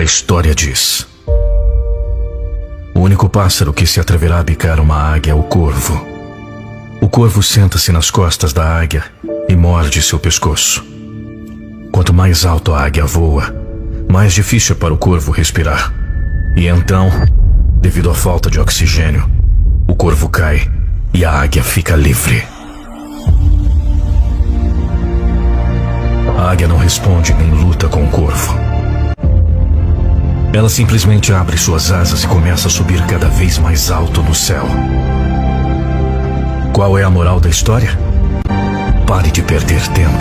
história diz: o único pássaro que se atreverá a bicar uma águia é o corvo. O corvo senta-se nas costas da águia e morde seu pescoço. Quanto mais alto a águia voa, mais difícil é para o corvo respirar. E então, devido à falta de oxigênio, o corvo cai e a águia fica livre. A águia não responde nem luta com o corvo. Ela simplesmente abre suas asas e começa a subir cada vez mais alto no céu. Qual é a moral da história? Pare de perder tempo.